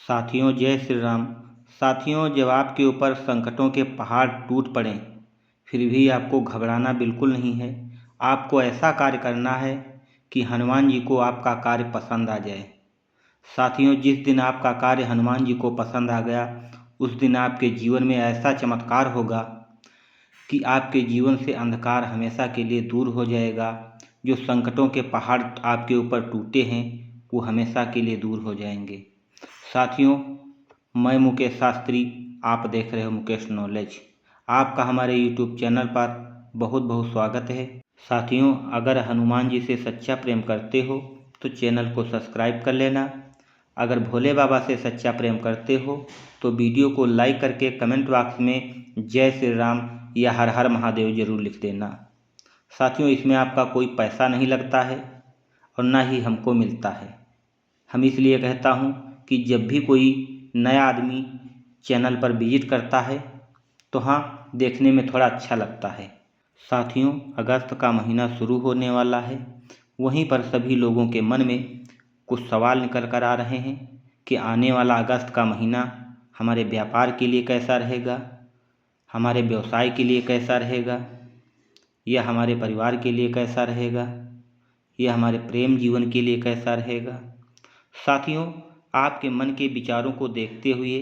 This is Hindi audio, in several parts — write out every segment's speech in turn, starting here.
साथियों, जय श्री राम। साथियों, जब आपके ऊपर संकटों के पहाड़ टूट पड़ें, फिर भी आपको घबराना बिल्कुल नहीं है। आपको ऐसा कार्य करना है कि हनुमान जी को आपका कार्य पसंद आ जाए। साथियों, जिस दिन आपका कार्य हनुमान जी को पसंद आ गया, उस दिन आपके जीवन में ऐसा चमत्कार होगा कि आपके जीवन से अंधकार हमेशा के लिए दूर हो जाएगा। जो संकटों के पहाड़ आपके ऊपर टूटे हैं, वो हमेशा के लिए दूर हो जाएंगे। साथियों, मैं मुकेश शास्त्री, आप देख रहे हो मुकेश नॉलेज। आपका हमारे यूट्यूब चैनल पर बहुत बहुत स्वागत है। साथियों, अगर हनुमान जी से सच्चा प्रेम करते हो तो चैनल को सब्सक्राइब कर लेना। अगर भोले बाबा से सच्चा प्रेम करते हो तो वीडियो को लाइक करके कमेंट बॉक्स में जय श्री राम या हर हर महादेव जरूर लिख देना। साथियों, इसमें आपका कोई पैसा नहीं लगता है और ना ही हमको मिलता है। हम इसलिए कहता हूँ कि जब भी कोई नया आदमी चैनल पर विजिट करता है तो हाँ, देखने में थोड़ा अच्छा लगता है। साथियों, अगस्त का महीना शुरू होने वाला है। वहीं पर सभी लोगों के मन में कुछ सवाल निकल कर आ रहे हैं कि आने वाला अगस्त का महीना हमारे व्यापार के लिए कैसा रहेगा, हमारे व्यवसाय के लिए कैसा रहेगा, या हमारे परिवार के लिए कैसा रहेगा, या हमारे प्रेम जीवन के लिए कैसा रहेगा। साथियों, आपके मन के विचारों को देखते हुए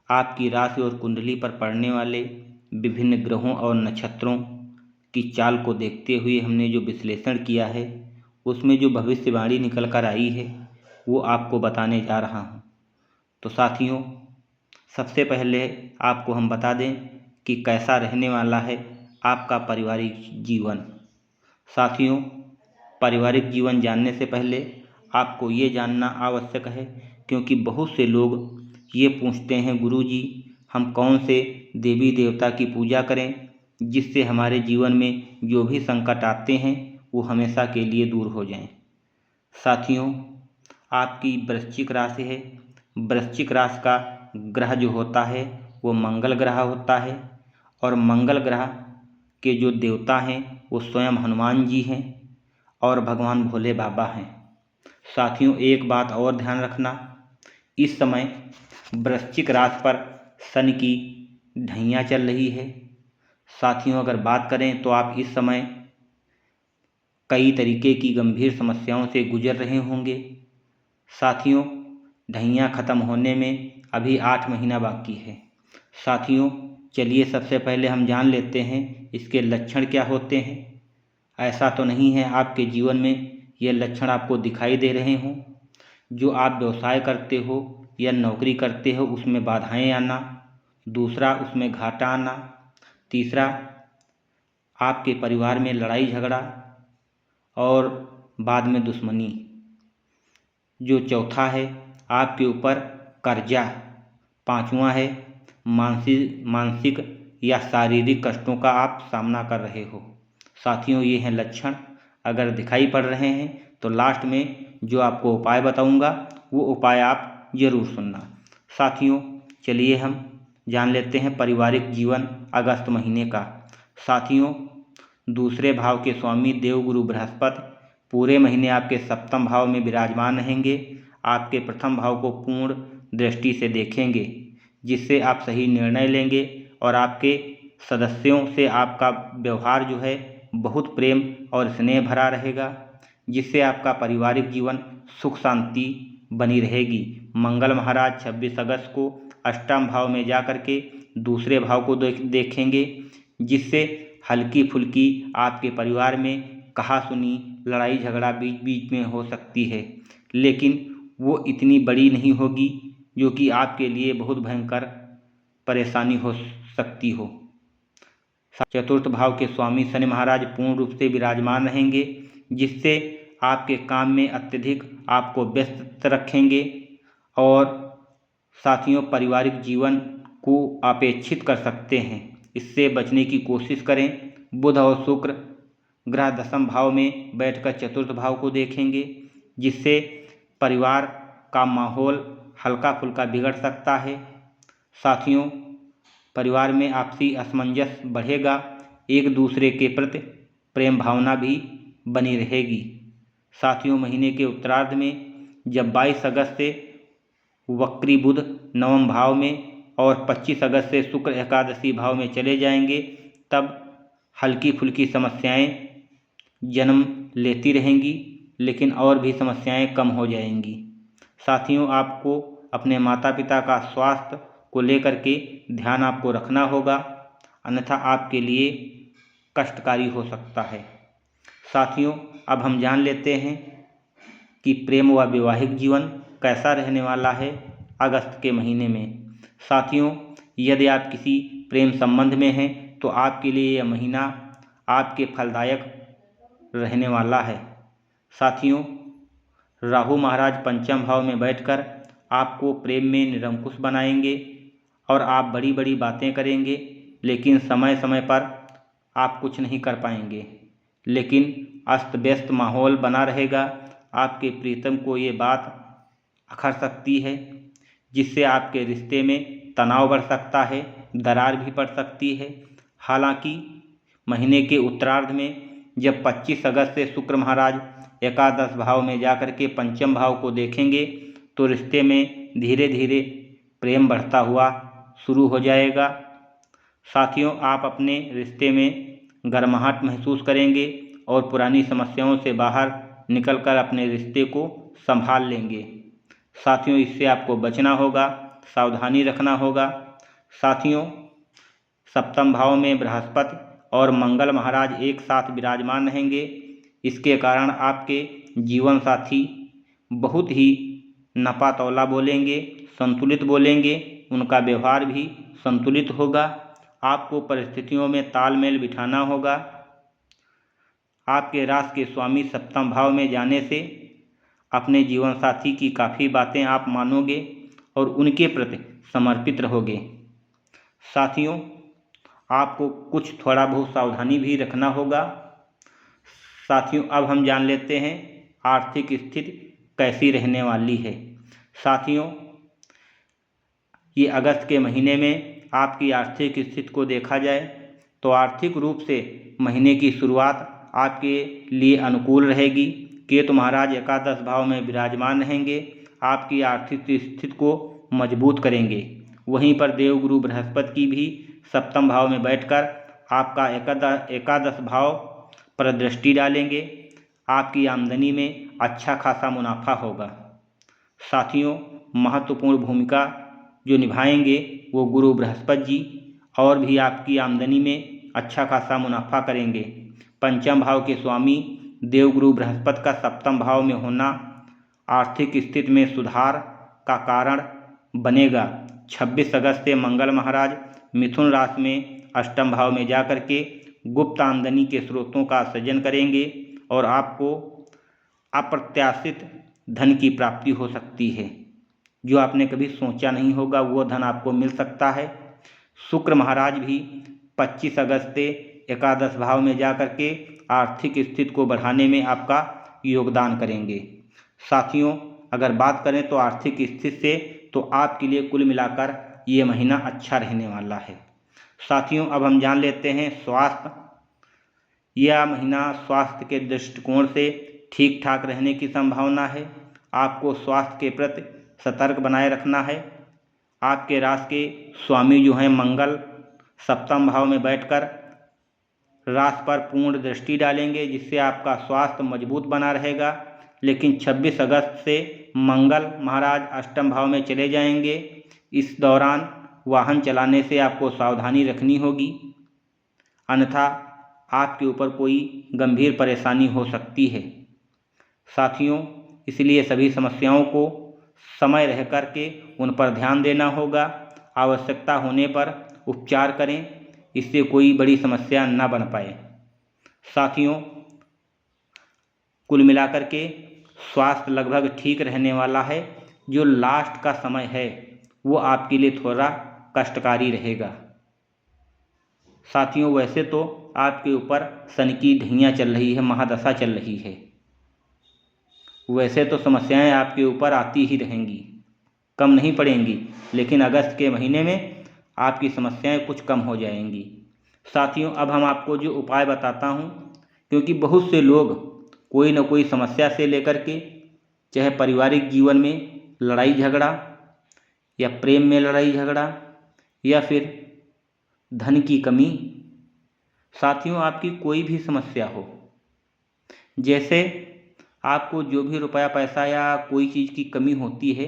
आपकी राशि और कुंडली पर पड़ने वाले विभिन्न ग्रहों और नक्षत्रों की चाल को देखते हुए हमने जो विश्लेषण किया है, उसमें जो भविष्यवाणी निकल कर आई है, वो आपको बताने जा रहा हूँ। तो साथियों, सबसे पहले आपको हम बता दें कि कैसा रहने वाला है आपका पारिवारिक जीवन। साथियों, पारिवारिक जीवन जानने से पहले आपको ये जानना आवश्यक है, क्योंकि बहुत से लोग ये पूछते हैं, गुरुजी हम कौन से देवी देवता की पूजा करें जिससे हमारे जीवन में जो भी संकट आते हैं वो हमेशा के लिए दूर हो जाएं। साथियों, आपकी वृश्चिक राशि है। वृश्चिक राशि का ग्रह जो होता है वो मंगल ग्रह होता है, और मंगल ग्रह के जो देवता हैं वो स्वयं हनुमान जी हैं और भगवान भोले बाबा हैं। साथियों, एक बात और ध्यान रखना, इस समय वृश्चिक राशि पर शनि की ढैया चल रही है। साथियों, अगर बात करें तो आप इस समय कई तरीके की गंभीर समस्याओं से गुजर रहे होंगे। साथियों, ढैया खत्म होने में अभी 8 महीना बाकी है। साथियों, चलिए सबसे पहले हम जान लेते हैं इसके लक्षण क्या होते हैं। ऐसा तो नहीं है आपके जीवन में ये लक्षण आपको दिखाई दे रहे हों। जो आप व्यवसाय करते हो या नौकरी करते हो उसमें बाधाएं आना, दूसरा उसमें घाटा आना, तीसरा आपके परिवार में लड़ाई झगड़ा और बाद में दुश्मनी, जो चौथा है आपके ऊपर कर्जा, पांचवा है मानसिक या शारीरिक कष्टों का आप सामना कर रहे हो। साथियों, ये हैं लक्षण। अगर दिखाई पड़ रहे हैं तो लास्ट में जो आपको उपाय बताऊंगा वो उपाय आप जरूर सुनना। साथियों, चलिए हम जान लेते हैं पारिवारिक जीवन अगस्त महीने का। साथियों, दूसरे भाव के स्वामी देवगुरु बृहस्पति पूरे महीने आपके सप्तम भाव में विराजमान रहेंगे। आपके प्रथम भाव को पूर्ण दृष्टि से देखेंगे, जिससे आप सही निर्णय लेंगे और आपके सदस्यों से आपका व्यवहार जो है बहुत प्रेम और स्नेह भरा रहेगा, जिससे आपका पारिवारिक जीवन सुख शांति बनी रहेगी। मंगल महाराज 26 अगस्त को अष्टम भाव में जा कर के दूसरे भाव को देखेंगे, जिससे हल्की फुल्की आपके परिवार में कहा सुनी लड़ाई झगड़ा बीच बीच में हो सकती है, लेकिन वो इतनी बड़ी नहीं होगी जो कि आपके लिए बहुत भयंकर परेशानी हो सकती हो। चतुर्थ भाव के स्वामी शनि महाराज पूर्ण रूप से विराजमान रहेंगे, जिससे आपके काम में अत्यधिक आपको व्यस्त रखेंगे और साथियों पारिवारिक जीवन को अपेक्षित कर सकते हैं। इससे बचने की कोशिश करें। बुध और शुक्र ग्रह दशम भाव में बैठकर चतुर्थ भाव को देखेंगे, जिससे परिवार का माहौल हल्का फुल्का बिगड़ सकता है। साथियों, परिवार में आपसी असमंजस बढ़ेगा, एक दूसरे के प्रति प्रेम भावना भी बनी रहेगी। साथियों, महीने के उत्तरार्ध में जब 22 अगस्त से वक्री बुध नवम भाव में और 25 अगस्त से शुक्र एकादशी भाव में चले जाएंगे, तब हल्की फुल्की समस्याएं जन्म लेती रहेंगी, लेकिन और भी समस्याएं कम हो जाएंगी। साथियों, आपको अपने माता पिता का स्वास्थ्य को लेकर के ध्यान आपको रखना होगा, अन्यथा आपके लिए कष्टकारी हो सकता है। साथियों, अब हम जान लेते हैं कि प्रेम व वैवाहिक जीवन कैसा रहने वाला है अगस्त के महीने में। साथियों, यदि आप किसी प्रेम संबंध में हैं तो आपके लिए यह महीना आपके फलदायक रहने वाला है। साथियों, राहु महाराज पंचम भाव में बैठकर आपको प्रेम में निरंकुश बनाएंगे और आप बड़ी बड़ी बातें करेंगे, लेकिन समय समय पर आप कुछ नहीं कर पाएंगे। लेकिन अस्त व्यस्त माहौल बना रहेगा। आपके प्रीतम को ये बात अखर सकती है, जिससे आपके रिश्ते में तनाव बढ़ सकता है, दरार भी पड़ सकती है। हालांकि महीने के उत्तरार्ध में जब 25 अगस्त से शुक्र महाराज एकादश भाव में जाकर के पंचम भाव को देखेंगे तो रिश्ते में धीरे धीरे प्रेम बढ़ता हुआ शुरू हो जाएगा। साथियों, आप अपने रिश्ते में गर्माहट महसूस करेंगे और पुरानी समस्याओं से बाहर निकलकर अपने रिश्ते को संभाल लेंगे। साथियों, इससे आपको बचना होगा, सावधानी रखना होगा। साथियों, सप्तम भाव में बृहस्पति और मंगल महाराज एक साथ विराजमान रहेंगे। इसके कारण आपके जीवन साथी बहुत ही नपा तौला बोलेंगे, संतुलित बोलेंगे, उनका व्यवहार भी संतुलित होगा। आपको परिस्थितियों में तालमेल बिठाना होगा। आपके राशि के स्वामी सप्तम भाव में जाने से अपने जीवन साथी की काफ़ी बातें आप मानोगे और उनके प्रति समर्पित रहोगे। साथियों, आपको कुछ थोड़ा बहुत सावधानी भी रखना होगा। साथियों, अब हम जान लेते हैं आर्थिक स्थिति कैसी रहने वाली है। साथियों, ये अगस्त के महीने में आपकी आर्थिक स्थिति को देखा जाए तो आर्थिक रूप से महीने की शुरुआत आपके लिए अनुकूल रहेगी। केतु महाराज एकादश भाव में विराजमान रहेंगे, आपकी आर्थिक स्थिति को मजबूत करेंगे। वहीं पर देवगुरु बृहस्पति की भी सप्तम भाव में बैठकर आपका एकादश भाव पर दृष्टि डालेंगे। आपकी आमदनी में अच्छा खासा मुनाफा होगा। साथियों, महत्वपूर्ण भूमिका जो निभाएंगे वो गुरु बृहस्पति जी और भी आपकी आमदनी में अच्छा खासा मुनाफा करेंगे। पंचम भाव के स्वामी देवगुरु बृहस्पति का सप्तम भाव में होना आर्थिक स्थिति में सुधार का कारण बनेगा। 26 अगस्त से मंगल महाराज मिथुन राशि में अष्टम भाव में जाकर के गुप्त आमदनी के स्रोतों का सृजन करेंगे और आपको अप्रत्याशित धन की प्राप्ति हो सकती है। जो आपने कभी सोचा नहीं होगा वो धन आपको मिल सकता है। शुक्र महाराज भी 25 अगस्त से एकादश भाव में जाकर के आर्थिक स्थिति को बढ़ाने में आपका योगदान करेंगे। साथियों, अगर बात करें तो आर्थिक स्थिति से तो आपके लिए कुल मिलाकर ये महीना अच्छा रहने वाला है। साथियों, अब हम जान लेते हैं स्वास्थ्य। यह महीना स्वास्थ्य के दृष्टिकोण से ठीक ठाक रहने की संभावना है। आपको स्वास्थ्य के प्रति सतर्क बनाए रखना है। आपके राशि के स्वामी जो हैं मंगल सप्तम भाव में बैठकर राशि पर पूर्ण दृष्टि डालेंगे, जिससे आपका स्वास्थ्य मजबूत बना रहेगा। लेकिन 26 अगस्त से मंगल महाराज अष्टम भाव में चले जाएंगे। इस दौरान वाहन चलाने से आपको सावधानी रखनी होगी, अन्यथा आपके ऊपर कोई गंभीर परेशानी हो सकती है। साथियों, इसलिए सभी समस्याओं को समय रह कर के उन पर ध्यान देना होगा। आवश्यकता होने पर उपचार करें, इससे कोई बड़ी समस्या न बन पाए। साथियों, कुल मिलाकर के स्वास्थ्य लगभग ठीक रहने वाला है। जो लास्ट का समय है वो आपके लिए थोड़ा कष्टकारी रहेगा। साथियों, वैसे तो आपके ऊपर शनि की ढैया चल रही है, महादशा चल रही है। वैसे तो समस्याएं आपके ऊपर आती ही रहेंगी, कम नहीं पड़ेंगी, लेकिन अगस्त के महीने में आपकी समस्याएं कुछ कम हो जाएंगी। साथियों, अब हम आपको जो उपाय बताता हूं, क्योंकि बहुत से लोग कोई न कोई समस्या से लेकर के, चाहे पारिवारिक जीवन में लड़ाई झगड़ा या प्रेम में लड़ाई झगड़ा या फिर धन की कमी। साथियों, आपकी कोई भी समस्या हो, जैसे आपको जो भी रुपया पैसा या कोई चीज़ की कमी होती है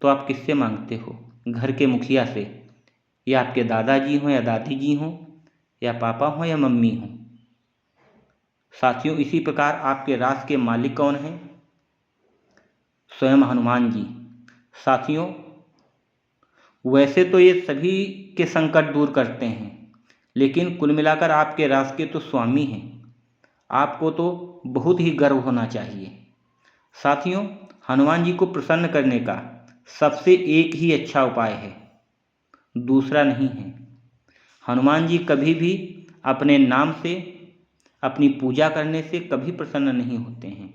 तो आप किससे मांगते हो? घर के मुखिया से, या आपके दादाजी हों या दादी जी हों, या पापा हों या मम्मी हों। साथियों, इसी प्रकार आपके राज के मालिक कौन हैं? स्वयं हनुमान जी। साथियों, वैसे तो ये सभी के संकट दूर करते हैं, लेकिन कुल मिलाकर आपके राज के तो स्वामी हैं। आपको तो बहुत ही गर्व होना चाहिए। साथियों, हनुमान जी को प्रसन्न करने का सबसे एक ही अच्छा उपाय है, दूसरा नहीं है। हनुमान जी कभी भी अपने नाम से, अपनी पूजा करने से कभी प्रसन्न नहीं होते हैं।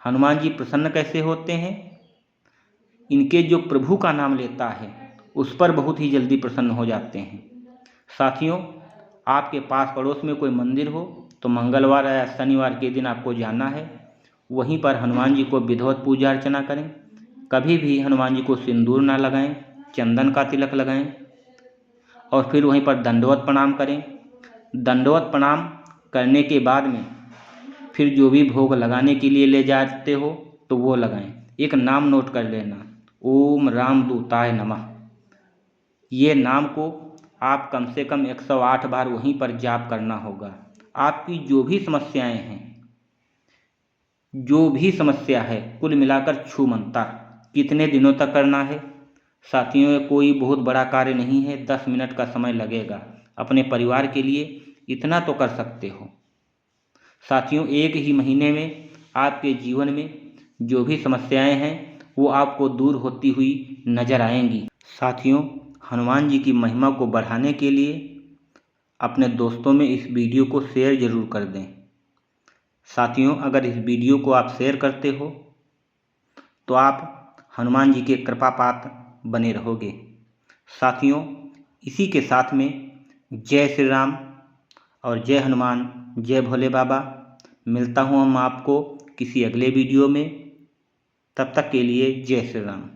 हनुमान जी प्रसन्न कैसे होते हैं? इनके जो प्रभु का नाम लेता है उस पर बहुत ही जल्दी प्रसन्न हो जाते हैं। साथियों, आपके पास पड़ोस में कोई मंदिर हो तो मंगलवार या शनिवार के दिन आपको जाना है, वहीं पर हनुमान जी को विधिवत पूजा अर्चना करें। कभी भी हनुमान जी को सिंदूर ना लगाएं, चंदन का तिलक लगाएं और फिर वहीं पर दंडवत प्रणाम करें। दंडवत प्रणाम करने के बाद में फिर जो भी भोग लगाने के लिए ले जाते हो तो वो लगाएं। एक नाम नोट कर लेना, ओम रामदूताय नमः। ये नाम को आप कम से कम 108 बार वहीं पर जाप करना होगा। आपकी जो भी समस्याएं हैं, जो भी समस्या है, कुल मिलाकर छूमंतर कितने दिनों तक करना है? साथियों, ये कोई बहुत बड़ा कार्य नहीं है, 10 मिनट का समय लगेगा। अपने परिवार के लिए इतना तो कर सकते हो। साथियों, एक ही महीने में आपके जीवन में जो भी समस्याएं हैं वो आपको दूर होती हुई नजर आएंगी। साथियों, हनुमान जी की महिमा को बढ़ाने के लिए अपने दोस्तों में इस वीडियो को शेयर जरूर कर दें। साथियों, अगर इस वीडियो को आप शेयर करते हो तो आप हनुमान जी के कृपा पात्र बने रहोगे। साथियों, इसी के साथ में जय श्री राम और जय हनुमान, जय भोले बाबा। मिलता हूँ हम आपको किसी अगले वीडियो में। तब तक के लिए जय श्री राम।